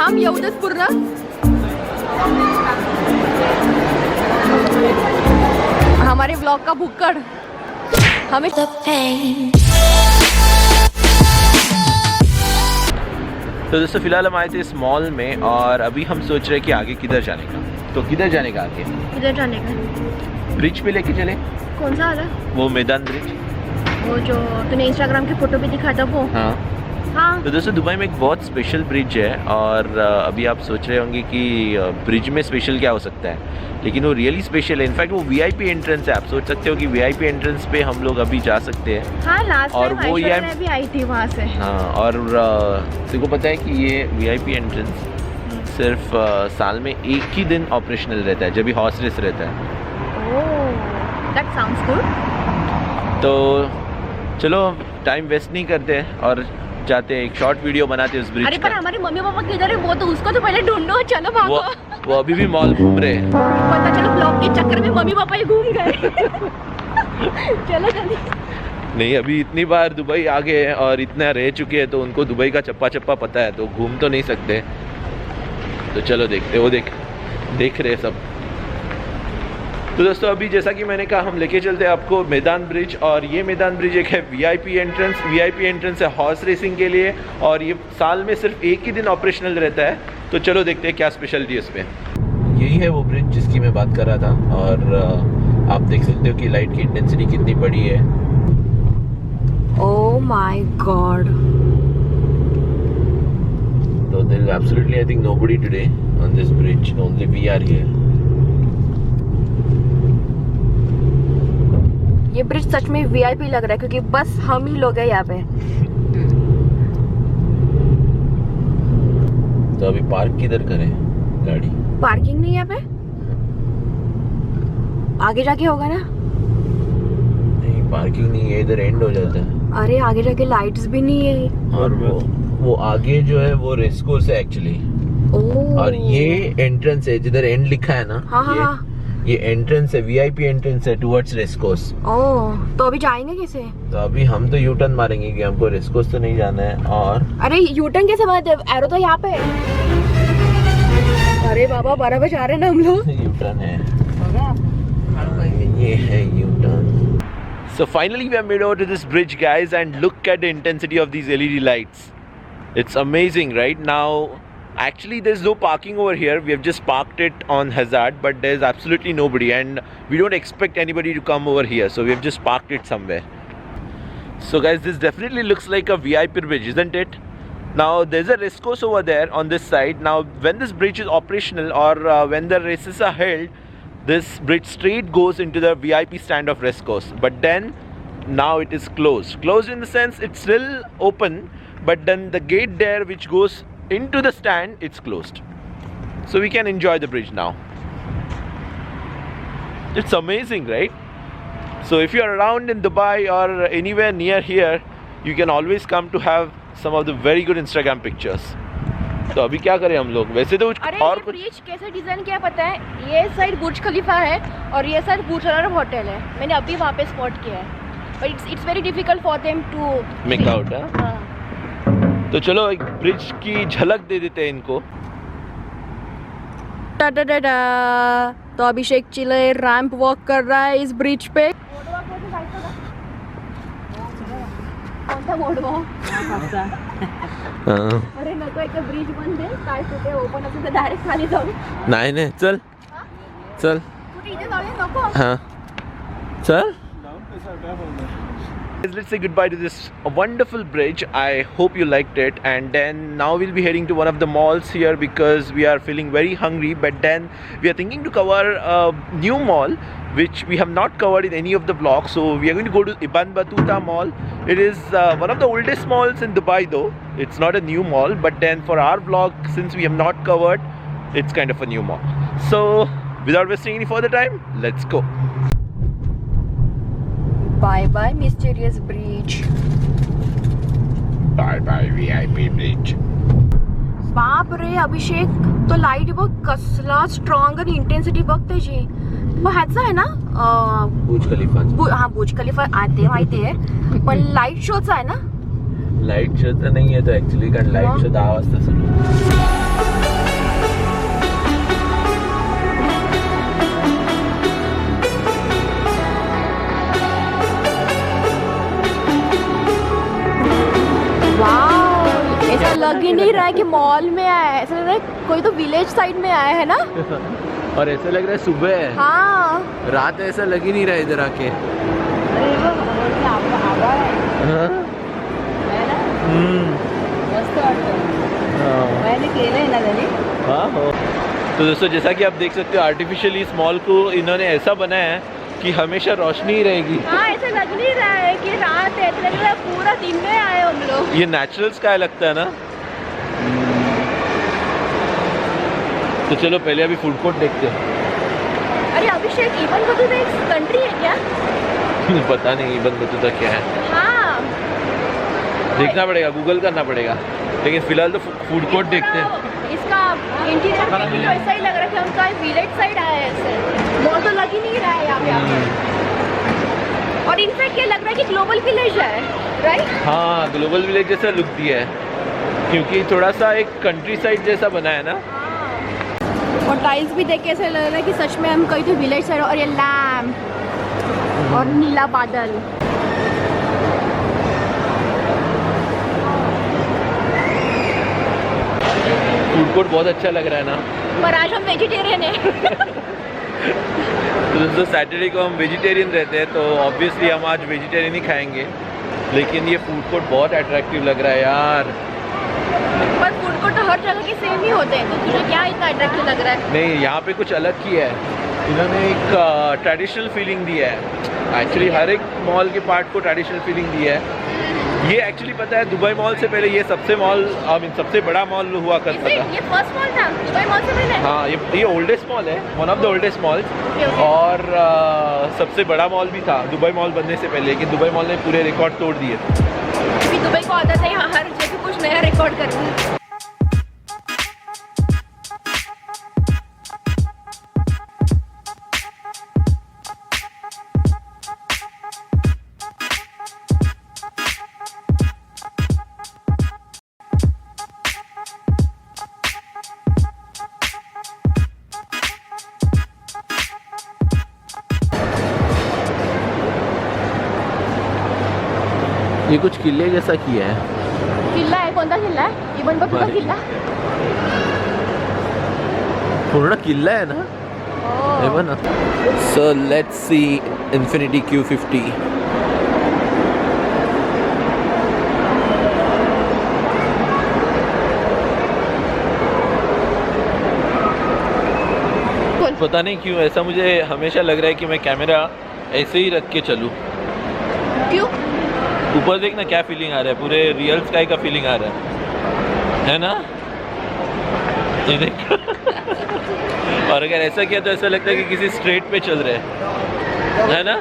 थांब एवढंच पूर्ण. हमारे ब्लॉग का भुक्कड़ हमें तो दोस्तों फिलहाल हम आए थे इस मॉल में और अभी हम सोच रहे हैं कि आगे किधर जाने का. तो किधर जाने का आगे? किधर जाने का? ब्रिज पे लेके चले. कौन सा वाला? वो मैदान ब्रिज. वो जो तूने इंस्टाग्राम की फोटो पे दिखा था वो. हाँ. हाँ. तो दोस्तों दुबई में एक बहुत स्पेशल ब्रिज है और अभी आप सोच रहे होंगे कि ब्रिज में स्पेशल क्या हो सकता है, लेकिन वो रियली स्पेशल है. इनफैक्ट वो वीआईपी एंट्रेंस है. आप सोच सकते हो कि वीआईपी एंट्रेंस पे हम लोग अभी जा सकते हैं. हाँ, लास्ट और टाइम वो आयशा भी आई थी वहाँ से. हाँ. और तुमको पता है कि ये वीआईपी एंट्रेंस सिर्फ साल में एक ही दिन ऑपरेशनल रहता है, जब भी हॉर्स रेस रहता है. ओह, दैट साउंड्स गुड. तो चलो टाइम वेस्ट नहीं करते हैं और जाते हैं, एक शॉर्ट वीडियो बनाते हैं उस ब्रिज अरे पर हमारे मम्मी पापा किधर है? वो तो उसको तो पहले ढूंढो. चलो भागो. वो अभी भी मॉल घूम रहे हैं. पता चलो ब्लॉग के चक्कर में मम्मी पापा ही घूम गए. चलो जल्दी. नहीं, अभी इतनी बार दुबई आ गए हैं और इतना रह चुके हैं तो उनको दुबई का चप्पा चप्पा पता है, तो घूम तो नहीं सकते. तो चलो देखते. वो देख रहे सब. तो दोस्तों अभी जैसा कि मैंने कहा हम लेके चलते हैं आपको मैदान ब्रिज. और ये मैदान ब्रिज एक है वीआईपी एंट्रेंस है हॉर्स रेसिंग के लिए और ये साल में सिर्फ एक ही दिन ऑपरेशनल रहता है. तो चलो देखते हैं क्या स्पेशलिटी है उस पर. यही है वो ब्रिज जिसकी मैं बात कर रहा था और आप देख सकते हो कि लाइट की इंटेंसिटी कितनी बड़ी है. Oh my God. So there is absolutely I think nobody today on this bridge. Only we are here. ये ब्रिज सच में वीआईपी लग रहा है क्योंकि बस हम ही लोग हैं यहाँ पे. तो अभी पार्क किधर करें गाड़ी? पार्किंग नहीं यहाँ पे. आगे जाके होगा ना? नहीं, पार्किंग नहीं है, इधर एंड हो जाता है. अरे आगे जाके लाइट्स भी नहीं है. और वो आगे जो है वो रेस कोर्स है एक्चुअली. और ये एंट्रेंस है जिधर एंड लिखा है ना. हाँ. ये एंट्रेंस है, वीआईपी एंट्रेंस है टुवर्ड्स रेस कोर्स. ओह, तो अभी जाएंगे कैसे? तो अभी हम तो यू टर्न मारेंगे कि हमको रेस कोर्स तो नहीं जाना है. और अरे यू टर्न कैसे मारते? एरो तो यहाँ पे है. अरे बाबा 12 बजे आ रहे हैं ना हम लोग. यू टर्न है. ये है U turn. So finally we have made over to this bridge guys and look at the intensity of these LED lights. It's amazing, right? Now actually there's no parking over here. We have just parked it on Hazard, but there's absolutely nobody and we don't expect anybody to come over here, so we have just parked it somewhere. So guys, this definitely looks like a VIP bridge, isn't it? Now there's a race course over there on this side. Now when this bridge is operational or when the races are held, this bridge straight goes into the VIP stand of race course. But then now it is closed. Closed in the sense it's still open, but then the gate there which goes into the stand, it's closed. So we can enjoy the bridge now. It's amazing, right? So if you're around in Dubai or anywhere near here, you can always come to have some of the very good Instagram pictures. तो अभी क्या करें हम लोग? वैसे तो अरे और ये ब्रिज कैसे डिजाइन किया पता है? ये साइड बुर्ज खलीफा है और ये साइड बुर्ज अरब होटल है. मैंने अभी वहाँ पे स्पॉट किया है. But it's very difficult for them to make out. तो चलो एक ब्रिज की झलक दे देते हैं इनको. तो अभिषेक चिले रैंप वॉक कर रहा है इस ब्रिज पे. अरे नको, एक ब्रिज बंद आहे. काय कुठे ओपन असेल तर डायरेक्ट खाली जाऊ. नाही नाही, चल चल. कुठे इथे जाऊया? नको. हाँ चल. Let's say goodbye to this wonderful bridge. I hope you liked it, and then now we'll be heading to one of the malls here because we are feeling very hungry, but then we are thinking to cover a new mall which we have not covered in any of the vlogs. So we are going to go to Ibn Battuta Mall. It is one of the oldest malls in Dubai though. It's not a new mall, but then for our vlog, since we have not covered, it's kind of a new mall. So without wasting any further time, let's go. Bye bye mysterious bridge. Bye bye VIP bridge. बाप रे अभिषेक, तो light बघ कसला strong आणि intensity बघ त्याची. मग ह्याचं आहे ना बुर्ज खलीफा. हा बुर्ज खलीफा ते माहिती आहे, पण लाईट शोचा आहे ना. लाईट शो तर नाही आहे तो ऍक्च्युली, कारण लाईट शो 10 वाजता सुरू. वाह, ऐसा लग ही नहीं रहा है कि मॉल में आया है, ऐसा लग रहा है कोई तो विलेज साइड में आया है ना। और ऐसा लग रहा है सुबह है, हाँ रात ऐसा लग ही नहीं रहा इधर आके। हाँ? हाँ हो। तो दोस्तों जैसा कि आप देख सकते हो आर्टिफिशियली इस मॉल को इन्होंने ऐसा बनाया है कि हमेशा रोशनी ही रहेगी। हाँ, ऐसा लग नहीं रहा है कि रात है, ऐसा लग रहा है पूरा दिन में आए हम लोग। ये नेचुरल स्काई लगता है ना। तो चलो पहले अभी फूड कोर्ट देखते हैं। अरे अभिषेक, इवन बतूता एक कंट्री है क्या? पता नहीं इवन बतूता क्या है, हाँ देखना पड़ेगा, गूगल करना पड़ेगा। लेकिन फिलहाल तो फूड कोर्ट देखते हैं। इसका इंटीरियर तो ऐसा ही लग रहा है कि हम कहीं विलेज साइड आए हैं ऐसे। मॉल तो लग ही नहीं रहा है यहाँ पे। और इनफैक्ट ये लग रहा है कि ग्लोबल विलेज है, राइट? हाँ, ग्लोबल विलेज जैसा लुक दिया है, क्योंकि थोड़ा सा एक कंट्री साइड जैसा बना है ना। और टाइल्स भी देख के ऐसा लग रहा है कि सच में हम कहीं तो विलेज साइड। और ये लैम्प और नीला बादल। फूड कोर्ट बहुत अच्छा लग रहा है ना। पर आज हम वेजिटेरियन हैं। तो दोस्तों सैटरडे को हम वेजिटेरियन रहते हैं, तो ऑब्वियसली हम आज वेजिटेरियन ही खाएंगे। लेकिन ये फूड कोर्ट बहुत अट्रैक्टिव लग रहा है यार। पर फूड कोर्ट तो हर जगह के सेम ही होते हैं, तो तुझे क्या इतना अट्रैक्टिव लग रहा है? नहीं, यहाँ पे कुछ अलग किया है इन्होंने, एक ट्रेडिशनल फीलिंग दिया है। एक्चुअली हर एक मॉल के पार्ट को ट्रेडिशनल फीलिंग दिया है। ये एक्चुअली पता है दुबई मॉल से पहले ये सबसे बड़ा मॉल हुआ करता था। ये फर्स्ट मॉल था दुबई मॉल से पहले? हाँ, ये ओल्डेस्ट मॉल है, one of the oldest mall. और सबसे बड़ा मॉल भी था दुबई मॉल बनने से पहले, लेकिन दुबई मॉल ने पूरे रिकॉर्ड तोड़ दिए। अभी दुबई को आदत है यहाँ हर जगह कुछ नया रिकॉर्ड करना है। ये कुछ किले जैसा किया है। किला है? कौन सा किला है? इबन बतूता किला? पूरा किला है ना। So let's see Infiniti Q50. पता नहीं क्यों ऐसा मुझे हमेशा लग रहा है कि मैं कैमरा ऐसे ही रख के चलूं। क्यों? ऊपर देखना क्या फीलिंग आ रहा है, पूरे रियल स्काई का फीलिंग आ रहा है ना। ये देख। और अगर ऐसा किया तो ऐसा लगता है कि किसी स्ट्रेट पे चल रहे है ना।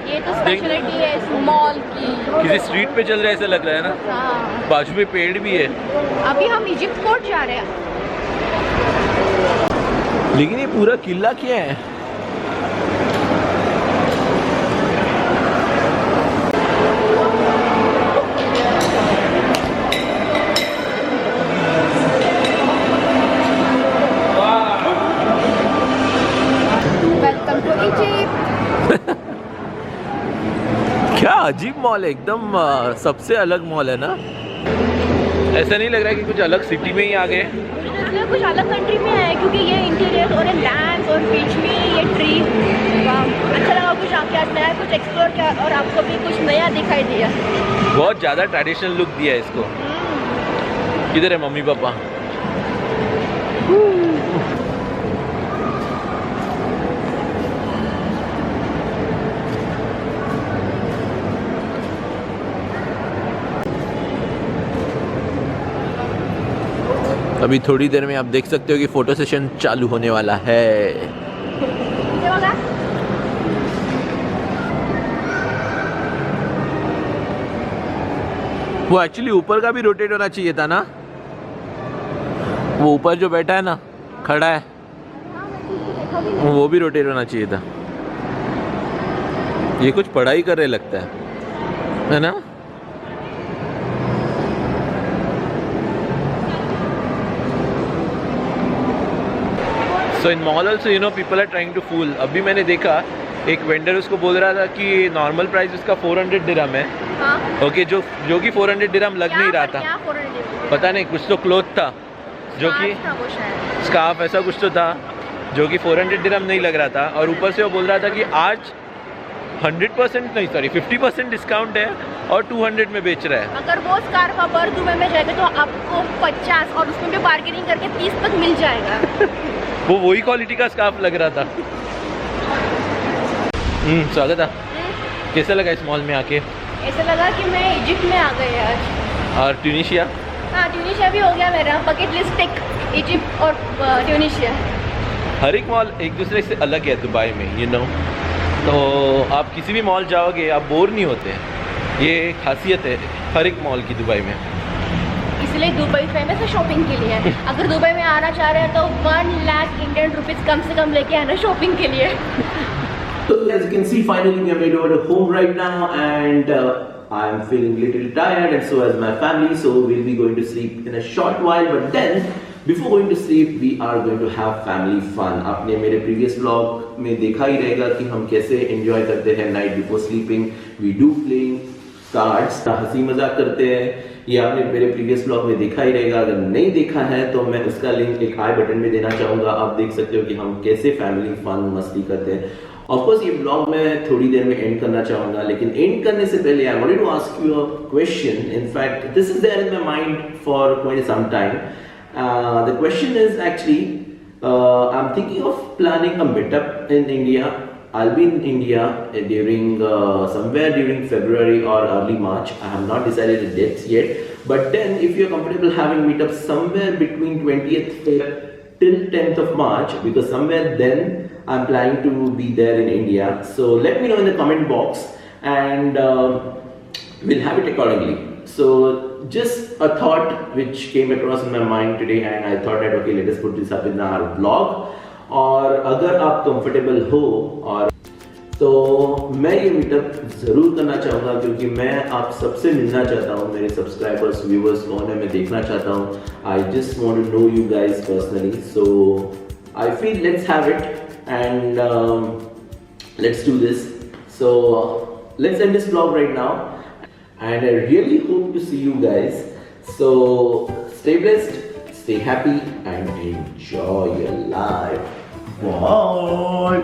ये तो स्पेशलिटी है इस मॉल की। किसी स्ट्रीट पे चल रहा है ऐसा लग रहा है ना। हाँ। बाजू में पेड़ भी है। अभी हम इजिप्ट फोर्ट जा रहे हैं। लेकिन ये पूरा किला क्या है? Welcome to Egypt. क्या अजीब मॉल है एकदम, सबसे अलग मॉल है ना। ऐसा नहीं लग रहा है कि कुछ अलग सिटी में ही आ गए, कुछ अलग कंट्री में है, क्योंकि ये इंटीरियर और लैंड और बीच में ये ट्री। अच्छा लगा कुछ आके आज नया कुछ एक्सप्लोर किया और आपको भी कुछ नया दिखाई दिया। बहुत ज़्यादा ट्रेडिशनल लुक दिया है इसको। किधर है मम्मी पापा? अभी थोड़ी देर में आप देख सकते हो कि फोटो सेशन चालू होने वाला है। वो एक्चुअली ऊपर का भी रोटेट होना चाहिए था ना। वो ऊपर जो बैठा है ना, खड़ा है, वो भी रोटेट होना चाहिए था। ये कुछ पढ़ाई कर रहे लगता है ना। So in mall also, you know, people are trying to fool. अभी मैंने देखा एक वेंडर उसको बोल रहा था कि नॉर्मल प्राइस उसका 400 दिरहम है. हाँ? ओके, जो कि 400 दिरहम लग नहीं रहा था. क्या 400 dirham? पता नहीं, कुछ तो क्लोथ था जो कि था वो शायद. स्कार्फ ऐसा कुछ तो था जो कि 400 दिरहम नहीं लग रहा था. और ऊपर से वो बोल रहा था कि आज 100% नहीं, सॉरी 50% डिस्काउंट है और 200 में बेच रहा है. अगर वो स्कार्फ आप और दुबई में जाएगा तो आपको 50 और उसमें भी बार्गेनिंग करके 30 तक मिल जाएगा. वो वही क्वालिटी का स्कार्फ लग रहा था. स्वागत है. कैसा लगा इस मॉल में आके? ऐसा लगा कि मैं इजिप्ट में आ गई आज. और ट्यूनीशिया? हाँ, ट्यूनीशिया भी हो गया मेरा बकेट लिस्ट टिक. इजिप्ट और ट्यूनीशिया. हर एक मॉल एक दूसरे से अलग है दुबई में, यू नो. तो आप किसी भी मॉल जाओगे आप बोर नहीं होते. ये खासियत है हर एक मॉल की दुबई में. इसलिए दुबई फेमस है शॉपिंग के लिए. अगर दुबई में आना चाह रहे हैं तो 1 लाख इंडियन रुपीज़ कम से कम लेके आना शॉपिंग के लिए. So as you can see, finally we are made over to home right now, and I am feeling little tired, and so as my family. So we'll be going to sleep in a short while. But then, before going to sleep, we are going to have family fun. आपने मेरे previous vlog में देखा ही रहेगा कि हम कैसे enjoy करते हैं night before sleeping. We do playing cards, हंसी मजाक करते हैं. ये आपने मेरे प्रीवियस ब्लॉग में देखा ही रहेगा. अगर नहीं देखा है तो मैं उसका लिंक एक आई बटन में देना चाहूँगा. आप देख सकते हो कि हम कैसे फैमिली फन मस्ती करते हैं. ऑफकोर्स ये ब्लॉग मैं थोड़ी देर में एंड करना चाहूँगा, लेकिन एंड करने से पहले I wanted to ask you a question. In fact this is there in my mind for quite some time. The question is actually I am thinking of planning a meetup in India. I'll be in India during somewhere during February or early March. I have not decided the dates yet. But then, if you're comfortable having meetups somewhere between 20th till 10th of March, because somewhere then I'm planning to be there in India. So let me know in the comment box, and we'll have it accordingly. So just a thought which came across in my mind today, and I thought that okay, let us put this up in our vlog. और अगर आप comfortable हो और तो मैं ये meetup ज़रूर करना चाहूँगा, क्योंकि मैं आप सबसे मिलना चाहता हूँ. मेरे सब्सक्राइबर्स व्यूवर्स कौन है मैं देखना चाहता हूँ. I just want to know you guys personally. So I feel let's have it and let's do this. So let's end this vlog right now, and I really hope to see you guys. So stay blessed, stay happy and enjoy your life. Bye.